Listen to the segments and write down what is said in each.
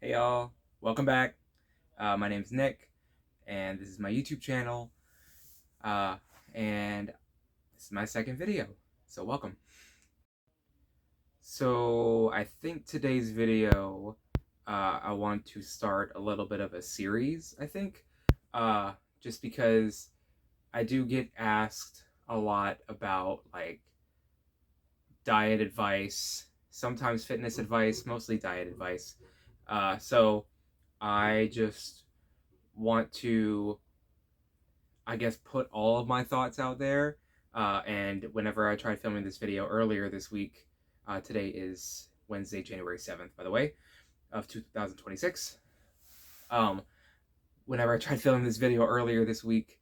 Hey y'all, welcome back. My name's Nick, and this is my YouTube channel, uh, and this is my second video, so welcome. So I think today's video, I want to start a little bit of a series, I think, uh, just because I do get asked a lot about, like, diet advice, sometimes fitness advice, mostly diet advice. So I just want to, I guess, put all of my thoughts out there. And whenever I tried filming this video earlier this week, today is Wednesday, January 7th, by the way, of 2026. Um, Whenever I tried filming this video earlier this week,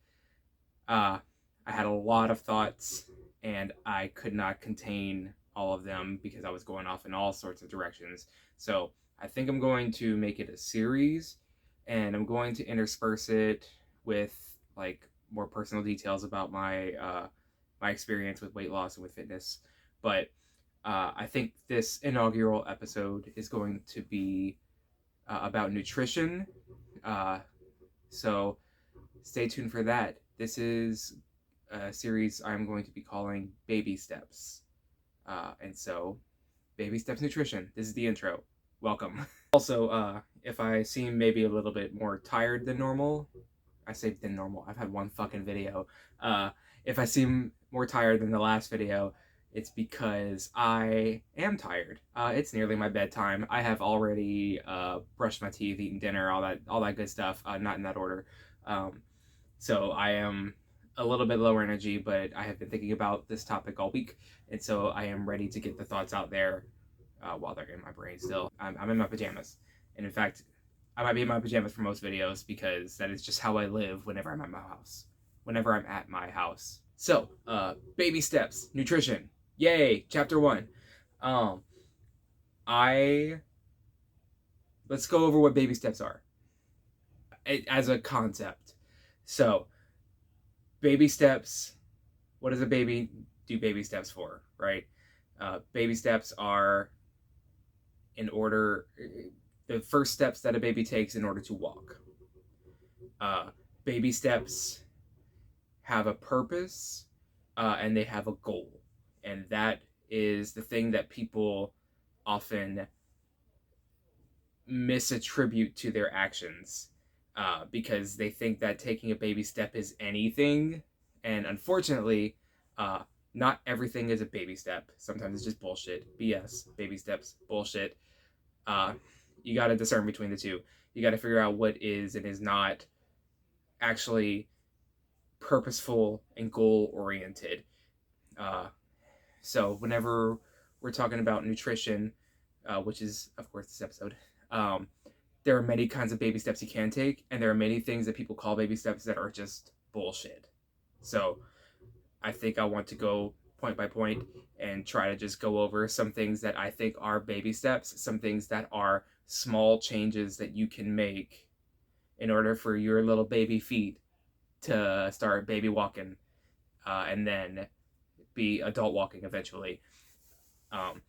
I had a lot of thoughts and I could not contain all of them because I was going off in all sorts of directions. So I think I'm going to make it a series and I'm going to intersperse it with like more personal details about my experience with weight loss and with fitness. But I think this inaugural episode is going to be about nutrition. Uh, so stay tuned for that. This is a series I'm going to be calling Baby Steps. And so, Baby Steps Nutrition. This is the intro. Welcome. Also, if I seem maybe a little bit more tired than normal, I say than normal. I've had one fucking video. If I seem more tired than the last video, it's because I am tired. It's nearly my bedtime. I have already brushed my teeth, eaten dinner, all that good stuff. Not in that order. Um, so I am a little bit lower energy, but I have been thinking about this topic all week, and so I am ready to get the thoughts out there while they're in my brain still. I'm in my pajamas, and in fact, I might be in my pajamas for most videos because that is just how I live whenever I'm at my house. Whenever I'm at my house. So, baby steps, nutrition. Yay, chapter 1. Um, I Let's go over what baby steps are as a concept. So, baby steps, what does a baby do baby steps for, right? Baby steps are in order, the first steps that a baby takes in order to walk. Baby steps have a purpose and they have a goal. And that is the thing that people often misattribute to their actions because they think that taking a baby step is anything. And unfortunately, uh, not everything is a baby step. Sometimes it's just bullshit. BS. Baby steps. Bullshit. Uh, you got to discern between the two. You got to figure out what is and is not actually purposeful and goal oriented. Uh, so, whenever we're talking about nutrition, which is, of course, this episode, um, there are many kinds of baby steps you can take, and there are many things that people call baby steps that are just bullshit. So I think I want to go point by point and try to just go over some things that I think are baby steps, some things that are small changes that you can make in order for your little baby feet to start baby walking and then be adult walking eventually. Um,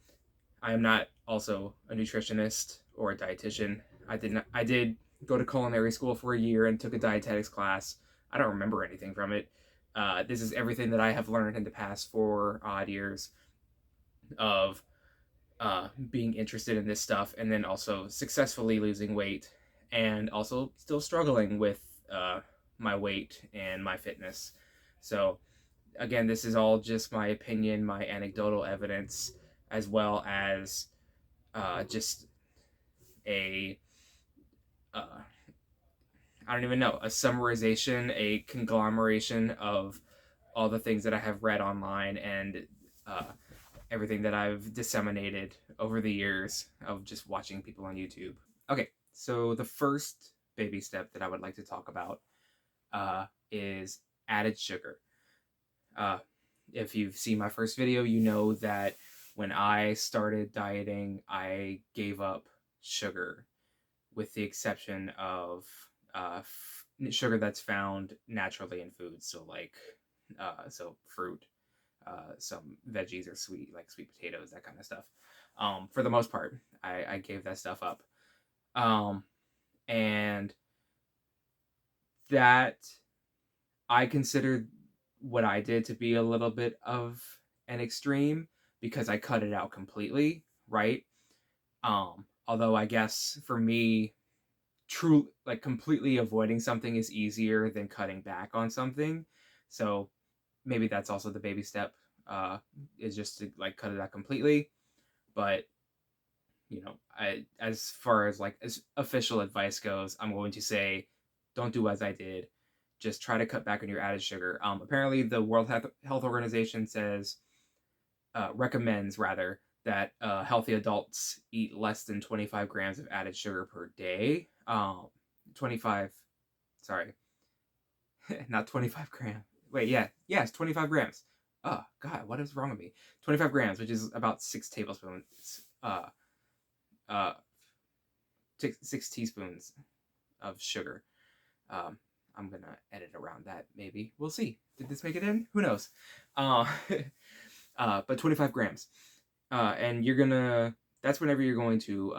I am not also a nutritionist or a dietitian. I did go to culinary school for a year and took a dietetics class. I don't remember anything from it. This is everything that I have learned in the past 4 odd years of being interested in this stuff, and then also successfully losing weight, and also still struggling with my weight and my fitness. So again, this is all just my opinion, my anecdotal evidence, as well as just a uh, I don't even know, a summarization, a conglomeration of all the things that I have read online and uh, everything that I've disseminated over the years of just watching people on YouTube. Okay, so the first baby step that I would like to talk about is added sugar. Uh, if you've seen my first video, you know that when I started dieting, I gave up sugar, with the exception of sugar that's found naturally in foods. So like, so fruit, some veggies or sweet, like sweet potatoes, that kind of stuff. For the most part, I gave that stuff up. Um, and that I considered what I did to be a little bit of an extreme because I cut it out completely, right? Although I guess for me, true like completely avoiding something is easier than cutting back on something. So maybe that's also the baby step, uh, is just to like cut it out completely. But as far as like as official advice goes, I'm going to say, don't do as I did. Just try to cut back on your added sugar. Apparently, the World Health Organization says, recommends rather, that healthy adults eat less than 25 grams of added sugar per day. 25, sorry, not 25 grams. Wait, yes, 25 grams. Oh God, what is wrong with me? 25 grams, which is about 6 tablespoons. Uh, 6 teaspoons of sugar. Um, I'm gonna edit around that. Maybe we'll see. Did this make it in? Who knows? Uh, but 25 grams. And you're gonna. That's whenever you're going to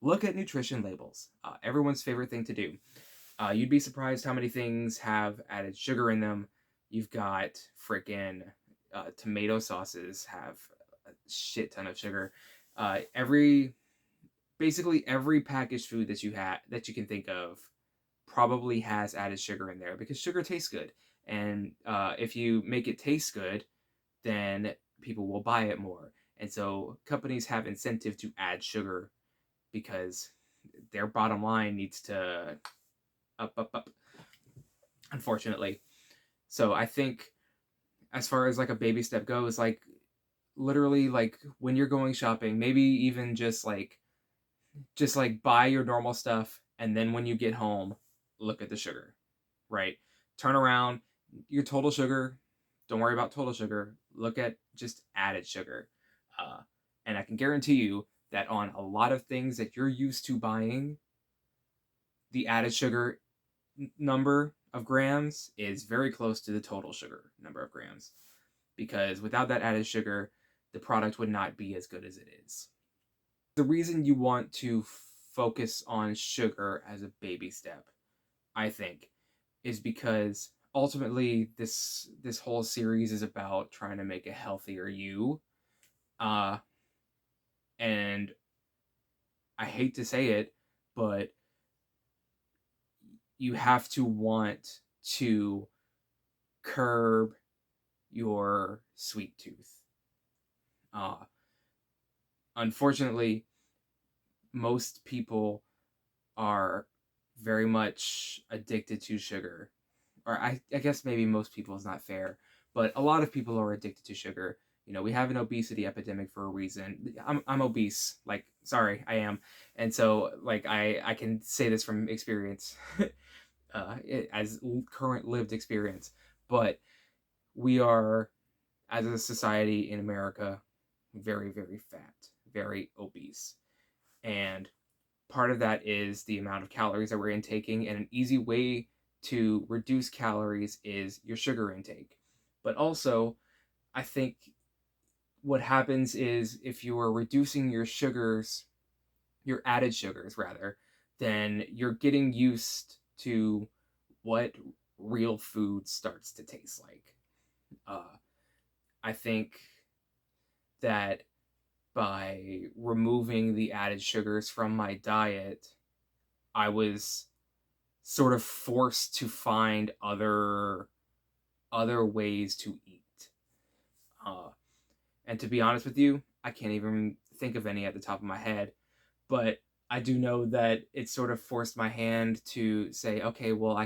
look at nutrition labels. Everyone's favorite thing to do. You'd be surprised how many things have added sugar in them. You've got freaking tomato sauces have a shit ton of sugar. Every basically every packaged food that you can think of probably has added sugar in there because sugar tastes good, and if you make it taste good, then people will buy it more. And so companies have incentive to add sugar because their bottom line needs to up, unfortunately. So I think as far as like a baby step goes, like literally like when you're going shopping, maybe even just like buy your normal stuff, and then when you get home, look at the sugar, right? Turn around your total sugar. Don't worry about total sugar. Look at just added sugar. uh, and I can guarantee you that on a lot of things that you're used to buying, the added sugar number of grams is very close to the total sugar number of grams, because without that added sugar, the product would not be as good as it is. The reason you want to focus on sugar as a baby step, I think, is because ultimately this whole series is about trying to make a healthier you. Uh and I hate to say it, but you have to want to curb your sweet tooth. Uh Unfortunately, most people are very much addicted to sugar. Or I guess maybe most people is not fair, but a lot of people are addicted to sugar. We have an obesity epidemic for a reason. I'm obese. Like, sorry, I am. And so, like, I can say this from experience, as current lived experience. But we are, as a society in America, very, very fat, very obese. And part of that is the amount of calories that we're intaking, and an easy way to reduce calories is your sugar intake. But also, I think what happens is if you are reducing your sugars, your added sugars rather, then you're getting used to what real food starts to taste like. uh, I think that by removing the added sugars from my diet, I was sort of forced to find other ways to eat. Uh, and to be honest with you, I can't even think of any at the top of my head. But I do know that it sort of forced my hand to say, okay, well, uh,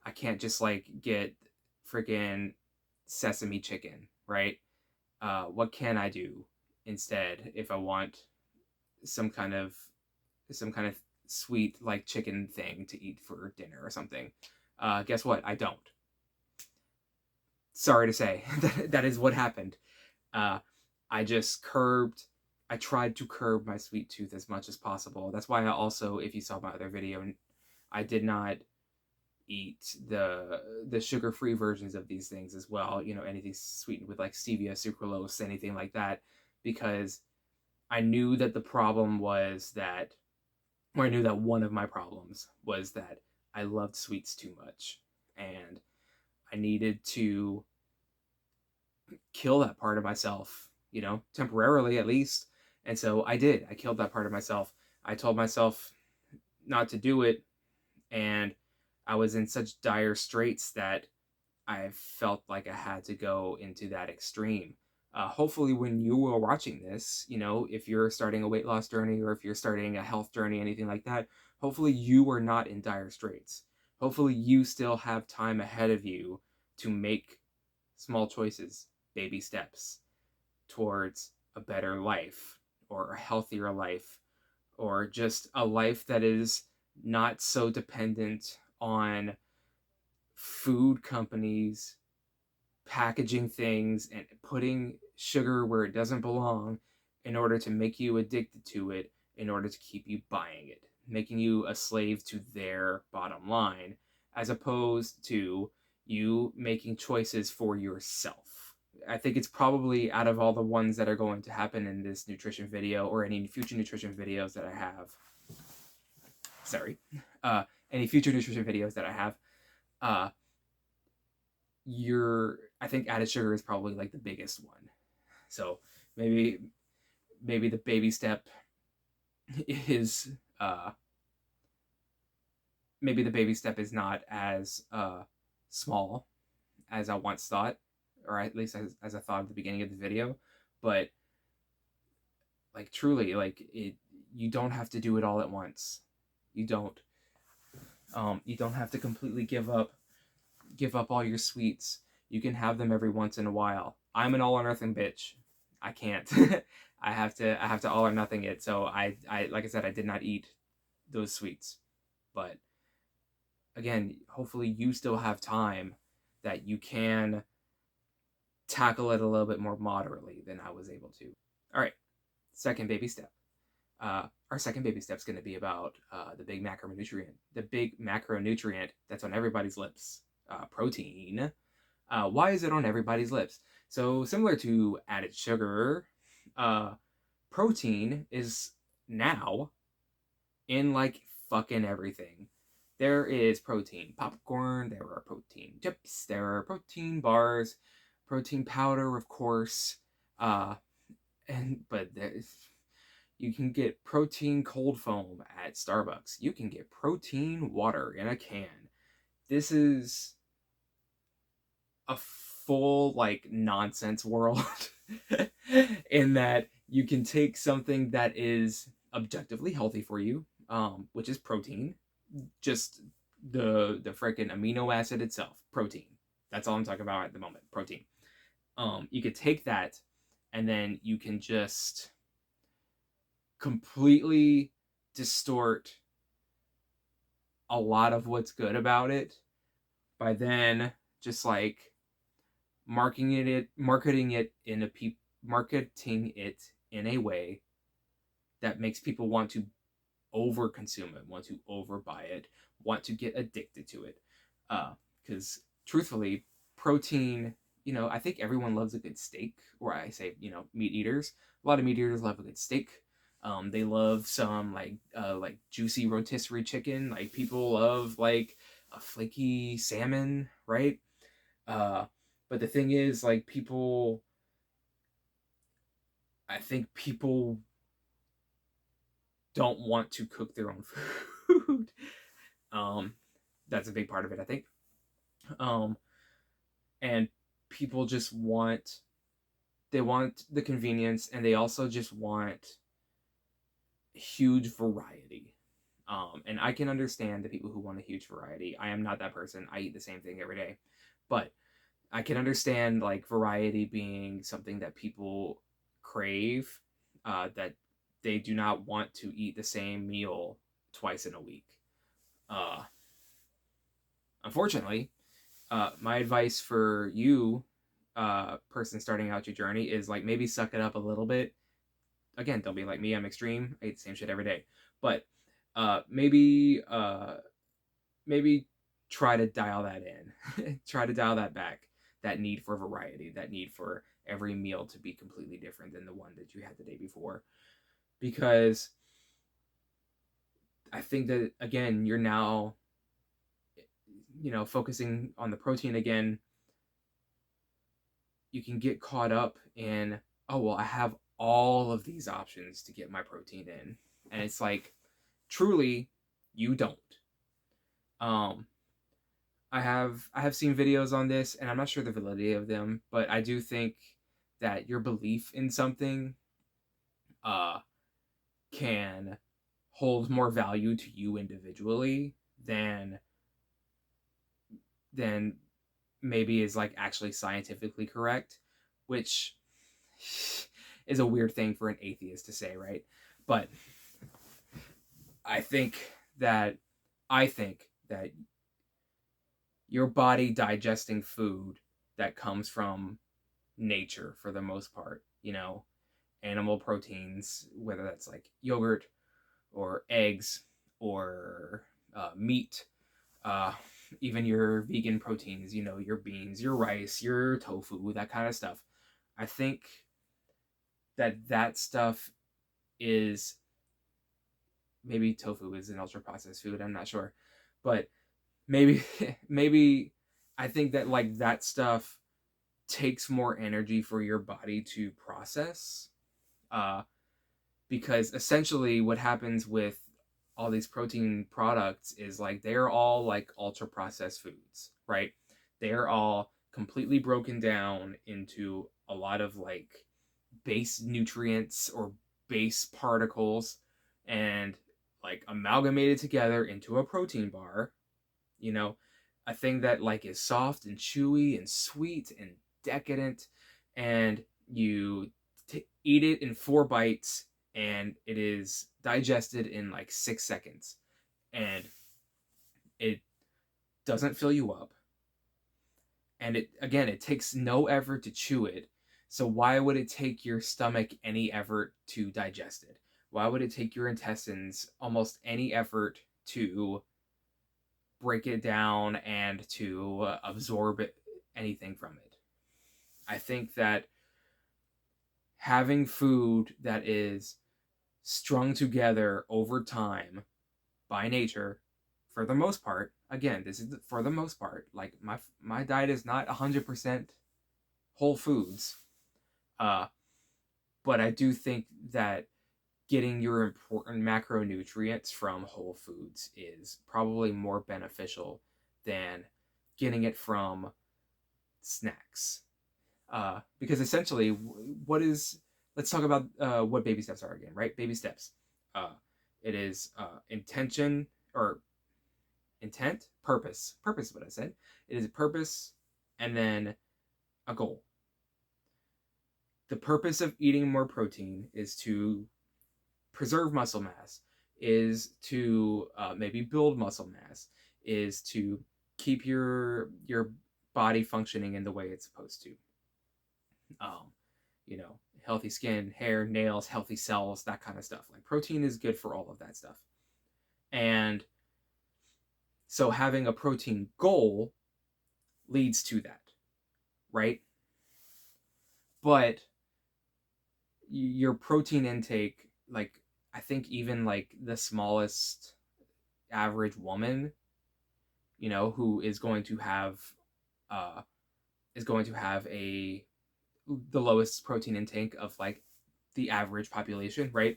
I can't just like get freaking sesame chicken, right? What can I do instead if I want some kind of some kind of sweet like chicken thing to eat for dinner or something? Guess what? I don't. Sorry to say, that is what happened. Uh, I just curbed. I tried to curb my sweet tooth as much as possible. That's why I also, if you saw my other video, I did not eat the sugar-free versions of these things as well. Anything sweetened with like stevia, sucralose, anything like that, because I knew that the problem was that, or I knew that one of my problems was that I loved sweets too much. And I needed to kill that part of myself, temporarily at least. And so I did. I killed that part of myself. I told myself not to do it. And I was in such dire straits that I felt like I had to go into that extreme. Hopefully, when you are watching this, if you're starting a weight loss journey or if you're starting a health journey, anything like that, hopefully you are not in dire straits. Hopefully, you still have time ahead of you to make small choices, baby steps towards a better life or a healthier life or just a life that is not so dependent on food companies packaging things and putting sugar where it doesn't belong in order to make you addicted to it, in order to keep you buying it, making you a slave to their bottom line, as opposed to you making choices for yourself. I think it's probably, out of all the ones that are going to happen in this nutrition video or any future nutrition videos that I have, sorry, any future nutrition videos that I have, uh, I think added sugar is probably like the biggest one. So maybe the baby step is maybe the baby step is not as small as I once thought, or at least as I thought at the beginning of the video. But like truly, like you don't have to do it all at once. You don't. You don't have to completely give up all your sweets. You can have them every once in a while. I'm an all or nothing bitch. I can't. I have to all or nothing it. So I like I said, I did not eat those sweets. But again, hopefully you still have time that you can tackle it a little bit more moderately than I was able to. All right, second baby step. Our second baby step is going to be about the big macronutrient. The big macronutrient that's on everybody's lips. Protein. Why is it on everybody's lips? So similar to added sugar, protein is now in like fucking everything. There is protein popcorn, there are protein chips, there are protein bars, protein powder, of course. But you can get protein cold foam at Starbucks. You can get protein water in a can. This is a full like nonsense world in that you can take something that is objectively healthy for you, which is protein, just the freaking amino acid itself, protein. That's all I'm talking about at the moment, protein. You could take that and then you can just completely distort a lot of what's good about it by then just like marketing it in a way that makes people want to over consume it, want to overbuy it, want to get addicted to it. Because truthfully, protein, I think everyone loves a good steak, or I say, meat eaters. A lot of meat eaters love a good steak. They love some like juicy rotisserie chicken. Like people love like a flaky salmon, right? But the thing is, like I think people don't want to cook their own food. That's a big part of it, I think. And people just want the convenience, and they also just want huge variety. And I can understand the people who want a huge variety. I am not that person. I eat the same thing every day. But I can understand like variety being something that people crave, that they do not want to eat the same meal twice in a week. Unfortunately, my advice for you, person starting out your journey, is like maybe suck it up a little bit. Again, don't be like me. I'm extreme. I eat the same shit every day. But maybe try to dial that in. Try to dial that back. That need for variety. That need for every meal to be completely different than the one that you had the day before. Because I think that, again, you're now, focusing on the protein again. You can get caught up in, oh, well, I have all of these options to get my protein in. And it's like, truly, you don't. Um, I have seen videos on this, and I'm not sure the validity of them, but I do think that your belief in something uh, can hold more value to you individually than maybe is like actually scientifically correct, which is a weird thing for an atheist to say, right? But I think that I think that your body digesting food that comes from nature for the most part, animal proteins, whether that's like yogurt or eggs or meat, uh, even your vegan proteins, your beans, your rice, your tofu, that kind of stuff. I think that stuff is, maybe tofu is an ultra processed food. I'm not sure, but maybe maybe I think that like that stuff takes more energy for your body to process, uh, because essentially what happens with all these protein products is like they're all like ultra processed foods, right? They're all completely broken down into a lot of like base nutrients or base particles and like amalgamated together into a protein bar, you know, a thing that like is soft and chewy and sweet and decadent, and you eat it in 4 bites and it is digested in like 6 seconds, and it doesn't fill you up, and it takes no effort to chew it. So why would it take your stomach any effort to digest it? Why would it take your intestines almost any effort to break it down and to absorb anything from it? I think that having food that is strung together over time by nature, for the most part, again, this is for the most part, like my diet is not 100% whole foods, uh, but I do think that getting your important macronutrients from whole foods is probably more beneficial than getting it from snacks. Because essentially, what is, let's talk about what baby steps are again, right? Baby steps. Uh, it is intention or intent, purpose. Purpose is what I said. It is a purpose and then a goal. The purpose of eating more protein is to preserve muscle mass, is to maybe build muscle mass, is to keep your body functioning in the way it's supposed to. Um, healthy skin, hair, nails, healthy cells, that kind of stuff. Like protein is good for all of that stuff. And so having a protein goal leads to that, right? But your protein intake, like I think even like the smallest average woman, who is going to have uh the lowest protein intake of like the average population, right?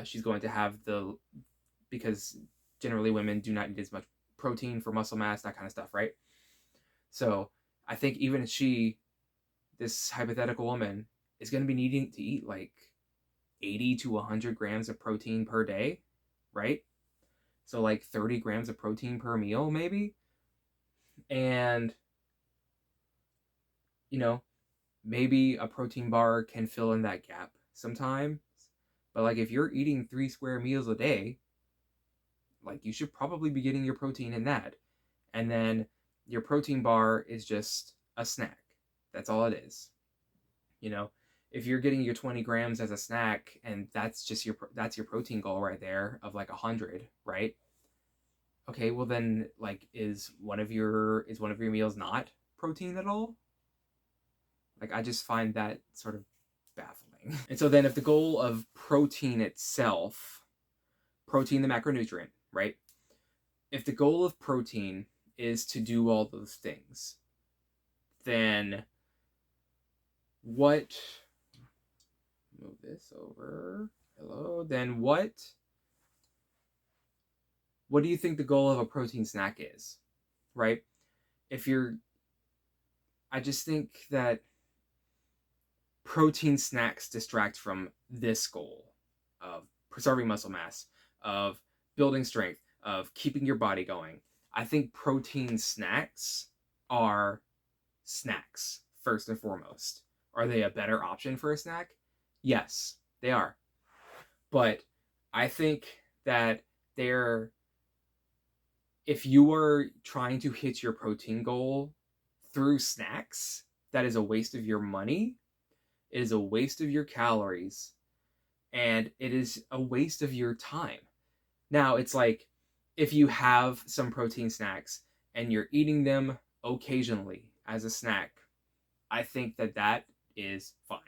She's going to have because generally women do not need as much protein for muscle mass, that kind of stuff, right? So I think even this hypothetical woman, is going to be needing to eat like 80 to 100 grams of protein per day, right? So like 30 grams of protein per meal, maybe. And, maybe a protein bar can fill in that gap sometimes. But like if you're eating 3 square meals a day, like you should probably be getting your protein in that. And then your protein bar is just a snack. That's all it is. If you're getting your 20 grams as a snack and that's your protein goal right there of like 100, right? Okay, well then like is one of your meals not protein at all? Like, I just find that sort of baffling. And so then if the goal of protein itself, protein the macronutrient, right? If the goal of protein is to do all those things, then what, move this over, hello, then what do you think the goal of a protein snack is, right? If you're, I just think that protein snacks distract from this goal of preserving muscle mass, of building strength, of keeping your body going. I think protein snacks are snacks, first and foremost. Are they a better option for a snack? Yes, they are. But I think that they're, if you are trying to hit your protein goal through snacks, that is a waste of your money, it is a waste of your calories, and it is a waste of your time. Now, it's like, if you have some protein snacks and you're eating them occasionally as a snack, I think that that is fine.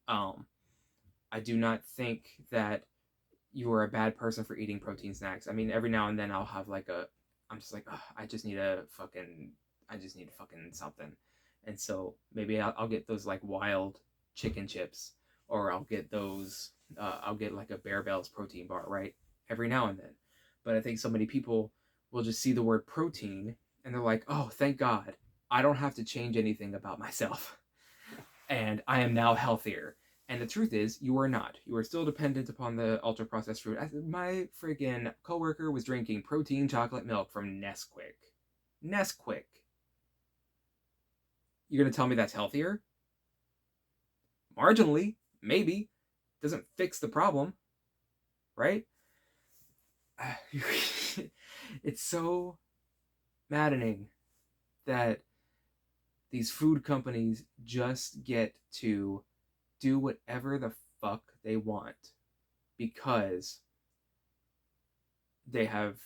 I do not think that you are a bad person for eating protein snacks. I mean, every now and then I'll have like I'm just like, I just need fucking something. And so maybe I'll get those like wild chicken chips, or I'll get like a Bear Bells protein bar, right? Every now and then. But I think so many people will just see the word protein and they're like, oh, thank God, I don't have to change anything about myself. And I am now healthier. And the truth is, you are not. You are still dependent upon the ultra processed food. My friggin' coworker was drinking protein chocolate milk from Nesquik. Nesquik. You're gonna tell me that's healthier? Marginally, maybe. Doesn't fix the problem, right? It's so maddening that these food companies just get to do whatever the fuck they want because they have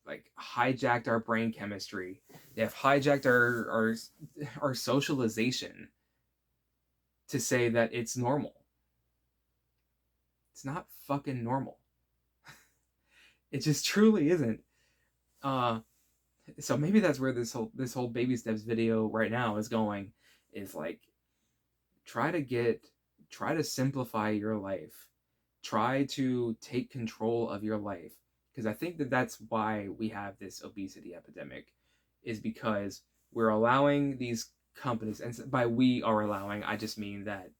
like hijacked our brain chemistry. They have hijacked our socialization to say that it's normal. It's not fucking normal. It just truly isn't. So maybe that's where this whole baby steps video right now is going, is like, try to simplify your life. Try to take control of your life. Because I think that that's why we have this obesity epidemic, is because we're allowing these companies, and by we are allowing, I just mean that,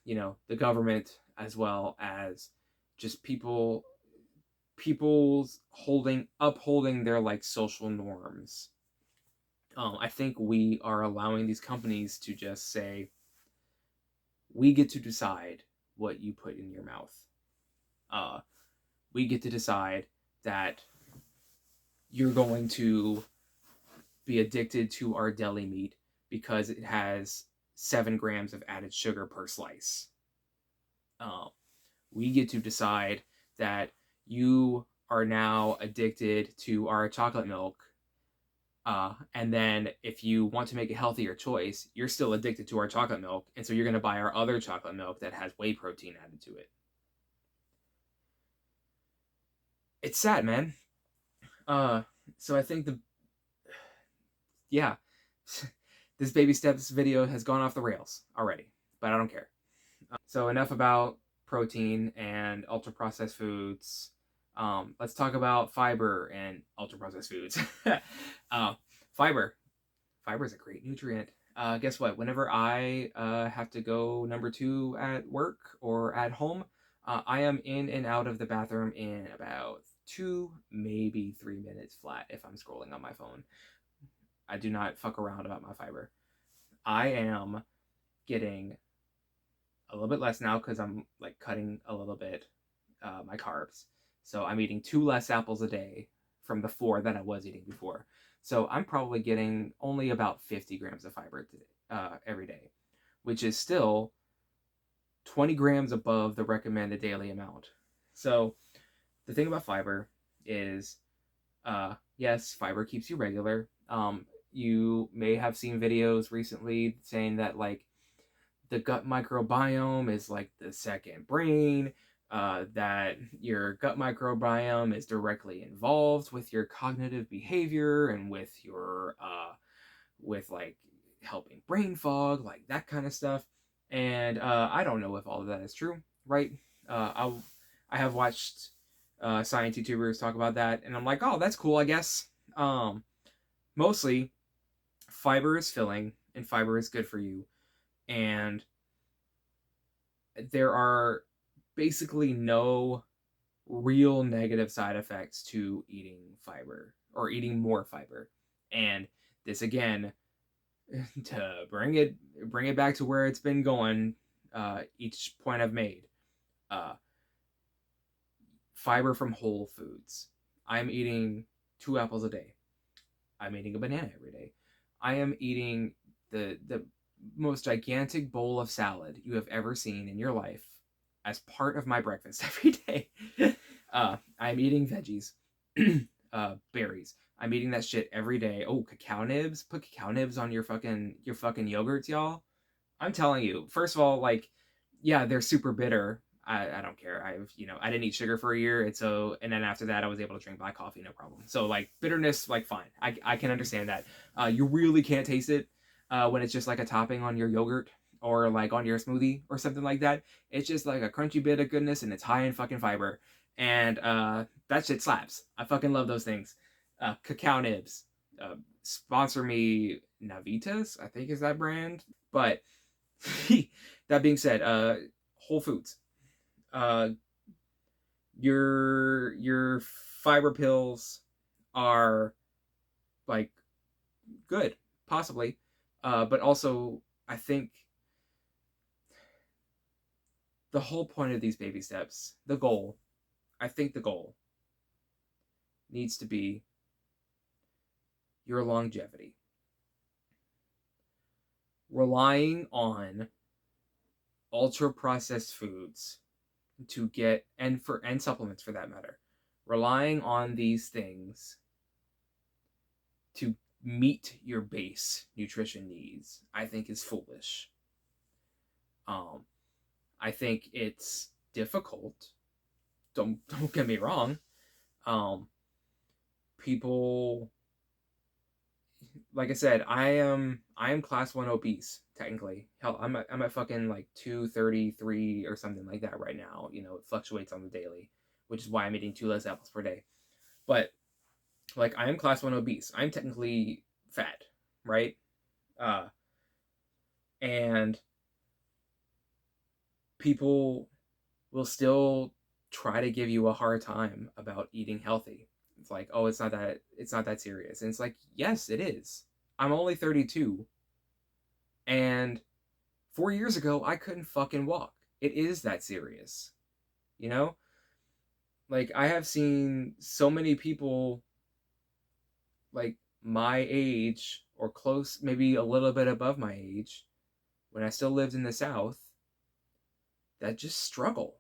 the government, as well as just people's upholding their like social norms. I think we are allowing these companies to just say, we get to decide what you put in your mouth. We get to decide that you're going to be addicted to our deli meat because it has 7 grams of added sugar per slice. We get to decide that you are now addicted to our chocolate milk. And then if you want to make a healthier choice, you're still addicted to our chocolate milk. And so you're going to buy our other chocolate milk that has whey protein added to it. It's sad, man. So I think this baby steps video has gone off the rails already, but I don't care. So enough about protein and ultra processed foods. Let's talk about fiber and ultra processed foods. Fiber is a great nutrient. Guess what? Whenever I have to go number 2 at work or at home, I am in and out of the bathroom in about 2, maybe 3 minutes flat if I'm scrolling on my phone. I do not fuck around about my fiber. I am getting a little bit less now because I'm like cutting a little bit my carbs. So I'm eating 2 less apples a day from the 4 that I was eating before. So I'm probably getting only about 50 grams of fiber every day, which is still 20 grams above the recommended daily amount. So the thing about fiber is, yes, fiber keeps you regular. you may have seen videos recently saying that like the gut microbiome is like the second brain, that your gut microbiome is directly involved with your cognitive behavior and with your with like helping brain fog, like that kind of stuff. And I don't know if all of that is true, right? I have watched science YouTubers talk about that, and I'm like, oh, that's cool, I guess. Mostly, fiber is filling, and fiber is good for you, and there are basically no real negative side effects to eating fiber or eating more fiber. And this again, to bring it back to where it's been going, each point I've made, uh, fiber from whole foods. I'm eating 2 apples a day. I'm eating a banana every day. I am eating the most gigantic bowl of salad you have ever seen in your life as part of my breakfast every day. I'm eating veggies, berries. I'm eating that shit every day. Oh, cacao nibs. Put cacao nibs on your fucking yogurts, y'all. I'm telling you. First of all, like, yeah, they're super bitter. I don't care. I didn't eat sugar for a year, and then after that I was able to drink black coffee, no problem. So like bitterness, like fine. I can understand that. You really can't taste it when it's just like a topping on your yogurt or like on your smoothie or something like that. It's just like a crunchy bit of goodness and it's high in fucking fiber. And that shit slaps. I fucking love those things. Cacao nibs. Sponsor me, Navitas, I think is that brand. But that being said, Whole Foods. Uh, your fiber pills are like good, possibly, but also I think the whole point of these baby steps, I think the goal needs to be your longevity. Relying on ultra processed foods to get and supplements for that matter, relying on these things to meet your base nutrition needs, I think is foolish. I think it's difficult. Don't get me wrong. People, like I said, I am class 1 obese technically. Hell, I'm at fucking like 233 or something like that right now. You know, it fluctuates on the daily, which is why I'm eating 2 less apples per day. But like I am class 1 obese. I'm technically fat, right? And people will still try to give you a hard time about eating healthy. It's like, oh, it's not that serious. And it's like, yes, it is. I'm only 32, and 4 years ago I couldn't fucking walk. It is that serious. You know? Like I have seen so many people like my age or close, maybe a little bit above my age, when I still lived in the South, that just struggle.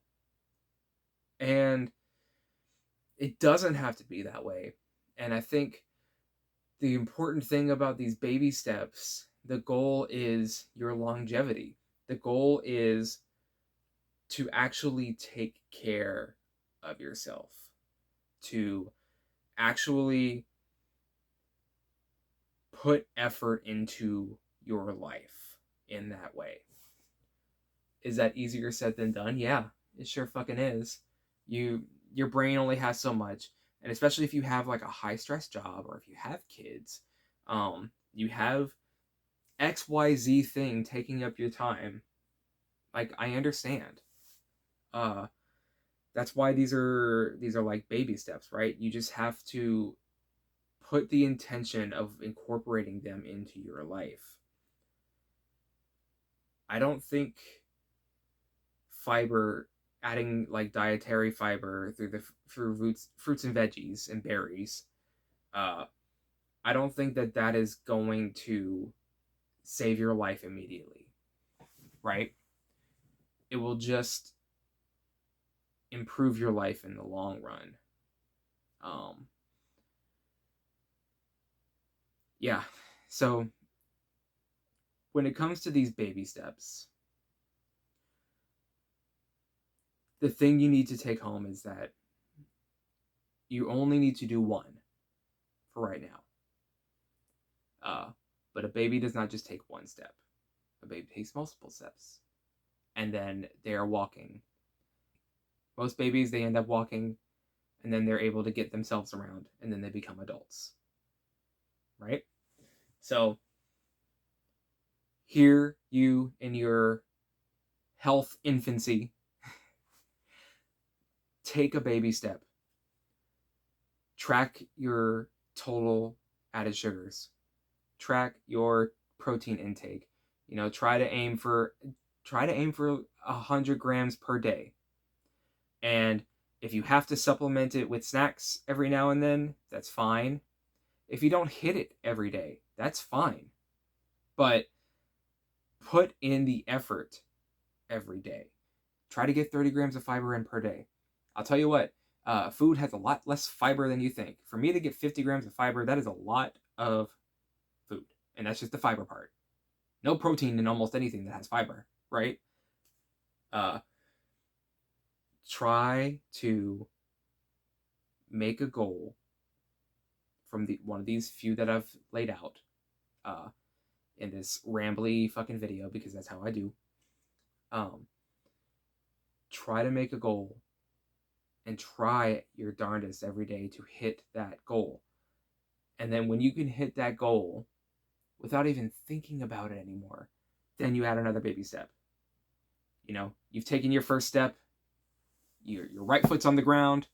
And it doesn't have to be that way. And I think the important thing about these baby steps, the goal is your longevity. The goal is to actually take care of yourself, to actually put effort into your life in that way. Is that easier said than done? Yeah, it sure fucking is. Your brain only has so much, and especially if you have like a high stress job or if you have kids, you have XYZ thing taking up your time. Like I understand. That's why these are like baby steps, right? You just have to put the intention of incorporating them into your life. I don't think fiber, adding like dietary fiber through fruits and veggies and berries, I don't think that is going to save your life immediately, right? It will just improve your life in the long run. Yeah, So when it comes to these baby steps, the thing you need to take home is that you only need to do one for right now. But a baby does not just take one step. A baby takes multiple steps. And then they are walking. Most babies, they end up walking, and then they're able to get themselves around, and then they become adults. Right? So, here you in your health infancy, take a baby step. Track your total added sugars. Track your protein intake. Try to aim for 100 grams per day. And if you have to supplement it with snacks every now and then, that's fine. If you don't hit it every day, that's fine. But put in the effort every day. Try to get 30 grams of fiber in per day. I'll tell you what, food has a lot less fiber than you think. For me to get 50 grams of fiber, that is a lot of food. And that's just the fiber part. No protein in almost anything that has fiber, right? Try to make a goal from one of these few that I've laid out in this rambly fucking video, because that's how I do. Try to make a goal and try your darndest every day to hit that goal. And then when you can hit that goal without even thinking about it anymore, then you add another baby step. You've taken your first step, your right foot's on the ground,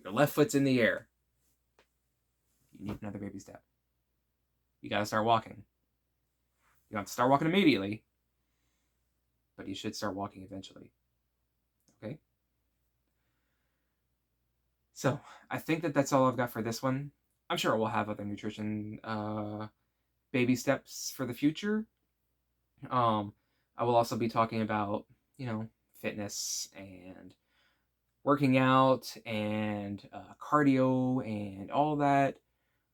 your left foot's in the air. You need another baby step. You gotta start walking. You don't have to start walking immediately, but you should start walking eventually. Okay? So, I think that's all I've got for this one. I'm sure we'll have other nutrition baby steps for the future. I will also be talking about, fitness and working out and cardio and all that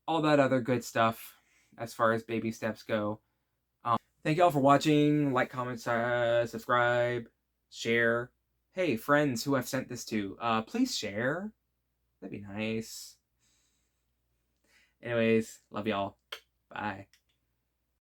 other good stuff as far as baby steps go. Thank you all for watching. Like, comment, subscribe, share. Hey, friends who I've sent this to, please share. That'd be nice. Anyways, love y'all. Bye.